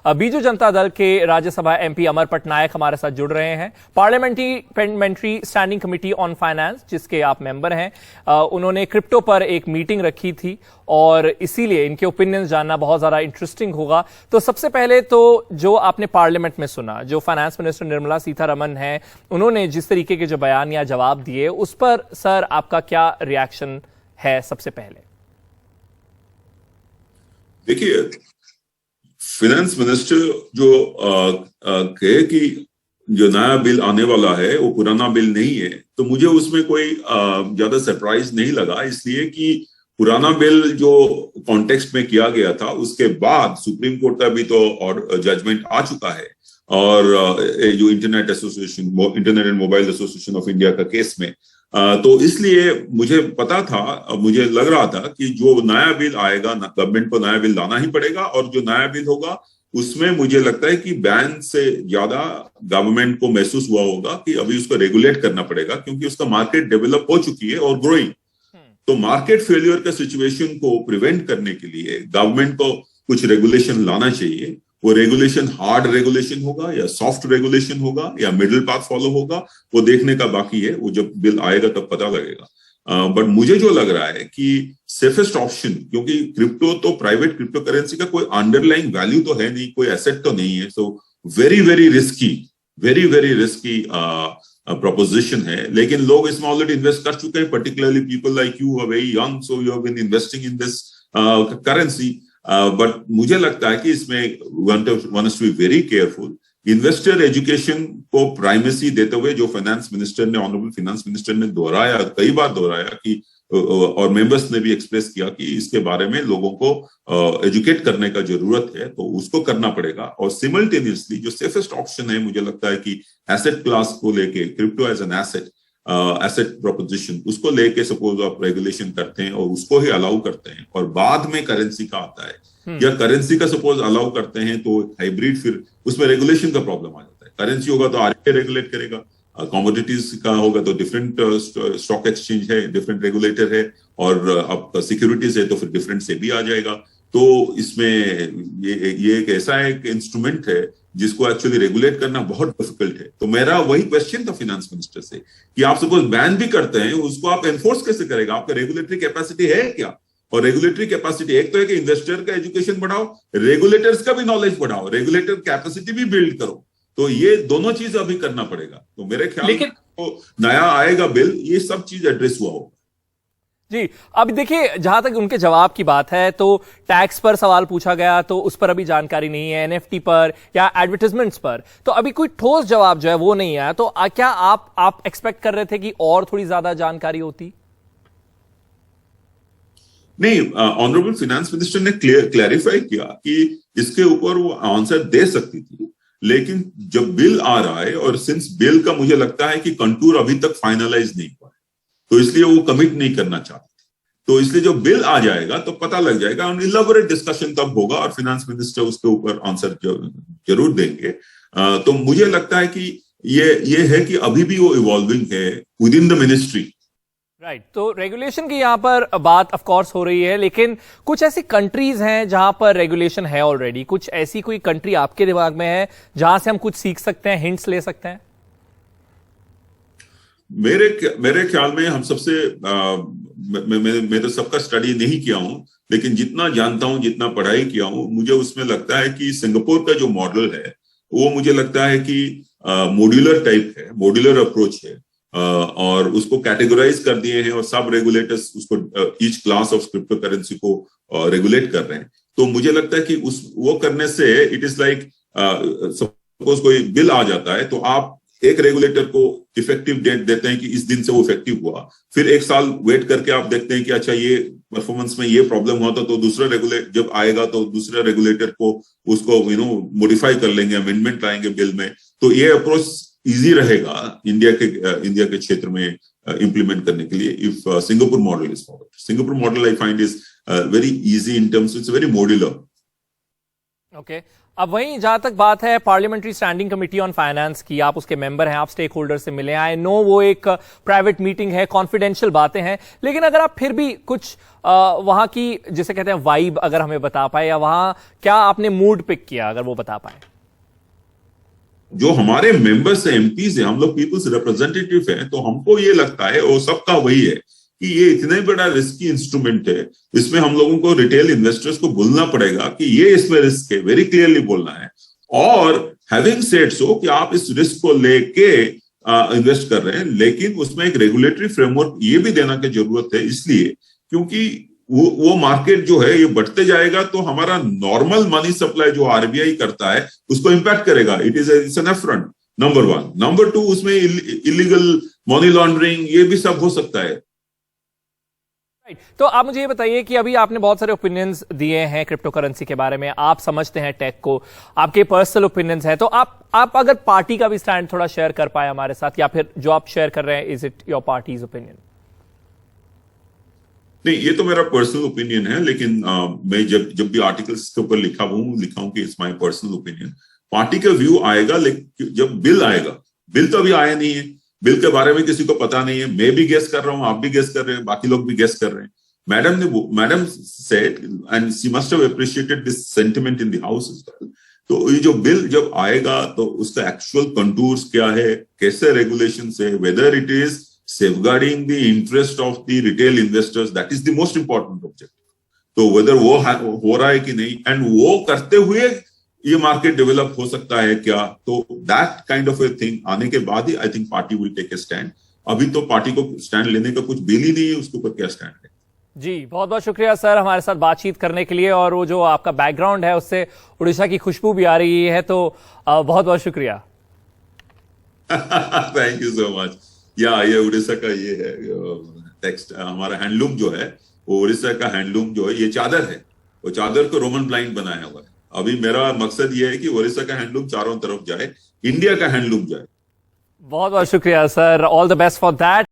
बीजू जनता दल के राज्यसभा एमपी अमर पटनायक हमारे साथ जुड़ रहे हैं। Parliamentary standing committee on finance, जिसके आप मेंबर हैं, उन्होंने क्रिप्टो पर एक मीटिंग रखी थी और इसीलिए इनके ओपिनियंस जानना बहुत ज्यादा इंटरेस्टिंग होगा। तो सबसे पहले तो जो आपने पार्लियामेंट में सुना, जो फाइनेंस मिनिस्टर निर्मला सीतारमण हैं, उन्होंने जिस तरीके के जो बयान या जवाब दिए, उस पर सर आपका क्या रिएक्शन है? सबसे पहले देखिए, फाइनेंस मिनिस्टर जो कहे कि जो नया बिल आने वाला है वो पुराना बिल नहीं है, तो मुझे उसमें कोई ज्यादा सरप्राइज नहीं लगा, इसलिए कि पुराना बिल जो कॉन्टेक्स्ट में किया गया था उसके बाद सुप्रीम कोर्ट का भी तो और जजमेंट आ चुका है, और जो internet and mobile association of India का केस में, तो इसलिए मुझे पता था, मुझे लग रहा था कि जो नया बिल आएगा, गवर्नमेंट को नया बिल लाना ही पड़ेगा, और जो नया बिल होगा उसमें मुझे लगता है कि बैन से ज्यादा गवर्नमेंट को महसूस हुआ होगा कि अभी उसको रेगुलेट करना पड़ेगा, क्योंकि उसका मार्केट डेवलप हो चुकी है और ग्रोइंग। तो मार्केट फेलियर का सिचुएशन को प्रिवेंट करने के लिए गवर्नमेंट को कुछ रेगुलेशन लाना चाहिए। वो रेगुलेशन हार्ड रेगुलेशन होगा या सॉफ्ट रेगुलेशन होगा या मिडिल पाथ फॉलो होगा, वो देखने का बाकी है। वो जब बिल आएगा तब पता लगेगा। बट मुझे जो लग रहा है कि सेफेस्ट ऑप्शन, क्योंकि क्रिप्टो तो प्राइवेट क्रिप्टो करेंसी का कोई अंडरलाइंग वैल्यू तो है नहीं, कोई एसेट तो नहीं है, so very very risky proposition है। लेकिन लोग इसमें ऑलरेडी इन्वेस्ट कर चुके हैं, particularly people like you are very young, so you have been investing in this currency. But मुझे लगता है कि इसमें one to be very careful. Investor education को प्राइमेसी देते हुए जो फाइनेंस मिनिस्टर ने, ऑनरेबल फाइनेंस मिनिस्टर ने दोहराया, कई बार दोहराया कि, और मेंबर्स ने भी एक्सप्रेस किया कि इसके बारे में लोगों को एजुकेट करने का जरूरत है, तो उसको करना पड़ेगा। और सिमल्टेनियसली जो सेफेस्ट ऑप्शन है, मुझे लगता है कि एसेट क्लास को लेके, crypto as an asset proposition, उसको लेके सपोज आप रेगुलेशन करते हैं और उसको ही अलाउ करते हैं, और बाद में करेंसी का आता है, या करेंसी का सपोज अलाउ करते हैं तो हाइब्रिड, फिर उसमें रेगुलेशन का प्रॉब्लम आ जाता है। करेंसी होगा तो आरबीआई रेगुलेट करेगा, कमोडिटीज का होगा तो डिफरेंट स्टॉक एक्सचेंज है, डिफरेंट रेगुलेटर है, और अब सिक्योरिटीज है तो फिर डिफरेंट सेबी आ जाएगा। तो इसमें ये एक ऐसा एक इंस्ट्रूमेंट है जिसको एक्चुअली रेगुलेट करना बहुत डिफिकल्ट है। तो मेरा वही क्वेश्चन था फाइनेंस मिनिस्टर से कि आप सपोज बैन भी करते हैं, उसको आप एनफोर्स कैसे करेगा? आपका रेगुलेटरी कैपेसिटी है क्या? और रेगुलेटरी कैपेसिटी एक तो है कि इन्वेस्टर का एजुकेशन बढ़ाओ, रेगुलेटर्स का भी नॉलेज बढ़ाओ, रेगुलेटर कैपेसिटी भी बिल्ड करो। तो ये दोनों चीज अभी करना पड़ेगा। तो मेरे ख्याल में तो नया आएगा बिल, ये सब चीज एड्रेस हुआ होगा। जी, अभी देखिए, जहां तक उनके जवाब की बात है, तो टैक्स पर सवाल पूछा गया तो उस पर अभी जानकारी नहीं है, एनएफटी पर या एडवर्टाइजमेंट्स पर, तो अभी कोई ठोस जवाब जो है वो नहीं आया। तो क्या आप एक्सपेक्ट कर रहे थे कि और थोड़ी ज्यादा जानकारी होती? नहीं, ऑनरेबल फाइनेंस मिनिस्टर ने क्लैरिफाई किया कि इसके ऊपर वो आंसर दे सकती थी, लेकिन जब बिल आ रहा है, और सिंस बिल का मुझे लगता है कि कंटूर अभी तक फाइनलाइज नहीं हुआ है, तो इसलिए वो कमिट नहीं करना चाहते। तो इसलिए जब बिल आ जाएगा तो पता लग जाएगा, और इलैबोरेट डिस्कशन तब होगा और फाइनेंस मिनिस्टर उसके ऊपर आंसर जरूर देंगे। तो मुझे लगता है कि ये है कि अभी भी वो इवॉल्विंग है with in the ministry. Right, तो रेगुलेशन की यहां पर बात ऑफ कोर्स हो रही है, लेकिन कुछ ऐसी कंट्रीज हैं जहां पर रेगुलेशन है ऑलरेडी। कुछ ऐसी कोई कंट्री आपके दिमाग में है जहां से हम कुछ सीख सकते हैं, हिंट्स ले सकते हैं? मेरे ख्याल में हम सबसे मैं तो सबका स्टडी नहीं किया हूं, लेकिन जितना जानता हूं, जितना पढ़ाई किया हूं, मुझे उसमें लगता है कि सिंगापुर का जो मॉडल है वो मुझे लगता है कि मॉड्यूलर टाइप है, मॉड्यूलर अप्रोच है, और उसको कैटेगराइज कर दिए हैं, और सब रेगुलेटर्स उसको each class of crypto currency को रेगुलेट कर रहे हैं। तो मुझे लगता है कि वो करने से इट इज लाइक, सपोज कोई बिल आ जाता है तो आप एक रेगुलेटर को इफेक्टिव डेट देते हैं कि इस दिन से वो इफेक्टिव हुआ, फिर एक साल वेट करके आप देखते हैं कि अच्छा ये परफॉर्मेंस में ये प्रॉब्लम हुआ था, तो दूसरा रेगुलेटर जब आएगा तो दूसरे रेगुलेटर को उसको मॉडिफाई कर लेंगे, अमेंडमेंट लाएंगे बिल में। तो ये अप्रोच इजी रहेगा इंडिया के क्षेत्र में इंप्लीमेंट करने के लिए, if Singapore model is followed. Singapore model I find is very easy in terms, it's very modular. Okay, अब वहीं जहां तक बात है parliamentary standing committee on finance की, आप उसके मेंबर हैं, आप स्टेक होल्डर से मिले, आई नो वो एक प्राइवेट मीटिंग है, कॉन्फिडेंशियल बातें हैं, लेकिन अगर आप फिर भी कुछ वहां की जिसे कहते हैं वाइब अगर हमें बता पाए, या वहां क्या आपने मूड पिक किया अगर वो बता पाए। जो हमारे मेंबर्स है, एमपीज है, हम लोग पीपल्स रिप्रेजेंटेटिव हैं, तो हमको ये लगता है वो सबका वही है कि ये इतने बड़ा रिस्की इंस्ट्रूमेंट है, इसमें हम लोगों को रिटेल इन्वेस्टर्स को बोलना पड़ेगा कि ये इसमें रिस्क है, वेरी क्लियरली बोलना है। और हैविंग सेड सो कि आप इस रिस्क को लेके इन्वेस्ट कर रहे हैं, लेकिन उसमें एक रेगुलेटरी फ्रेमवर्क ये भी देना की जरूरत है, इसलिए क्योंकि वो मार्केट जो है ये बढ़ते जाएगा तो हमारा नॉर्मल मनी सप्लाई जो आरबीआई करता है उसको इंपैक्ट करेगा। It's an अफरंट, number 1। नंबर 2, उसमें इलीगल मनी लॉन्ड्रिंग ये भी सब हो सकता है। तो आप मुझे ये बताइए कि अभी आपने बहुत सारे ओपिनियंस दिए हैं क्रिप्टो करेंसी के बारे में, आप समझते हैं टेक को, आपके पर्सनल ओपिनियंस हैं, तो आप अगर पार्टी का भी स्टैंड थोड़ा शेयर कर पाए हमारे साथ, या फिर जो आप शेयर कर रहे हैं is it your parties opinion? नहीं, ये तो मेरा पर्सनल ओपिनियन है, लेकिन मैं जब भी आर्टिकल्स के ऊपर लिखा हूं कि it's my personal opinion. Party का व्यू आएगा लेकिन जब बिल आएगा, बिल तो अभी आया नहीं है, बिल के बारे में किसी को पता नहीं है। मैं भी गेस कर रहा हूं, आप भी गेस कर रहे हैं, बाकी लोग भी गेस कर रहे हैं। Madam said and she must have appreciated this sentiment in the house as well. तो ये जो बिल जब आएगा तो उसका एक्चुअल कंटूर्स क्या है, कैसे रेगुलेशन है, whether it is safeguarding the interest of the retail investors, that is the most important objective. तो whether वो हो रहा है कि नहीं, एंड वो करते हुए ये मार्केट डेवलप हो सकता है क्या, तो that kind of a thing आने के बाद ही I think party will take a stand. अभी तो पार्टी को स्टैंड लेने का कुछ बिल ही नहीं है, उसके ऊपर क्या स्टैंड है। जी, बहुत बहुत शुक्रिया सर हमारे साथ बातचीत करने के लिए, और वो जो आपका बैकग्राउंड है उससे उड़ीसा की खुशबू भी आ रही है, तो बहुत बहुत शुक्रिया। Thank you so much. ये उड़ीसा का ये है टेक्स्ट, हमारा हैंडलूम जो है वो उड़ीसा का हैंडलूम जो है, ये चादर है, वो चादर को रोमन ब्लाइंड बनाया हुआ है। अभी मेरा मकसद ये है कि उड़ीसा का हैंडलूम चारों तरफ जाए, इंडिया का हैंडलूम जाए। बहुत बहुत शुक्रिया sir, all the best for that.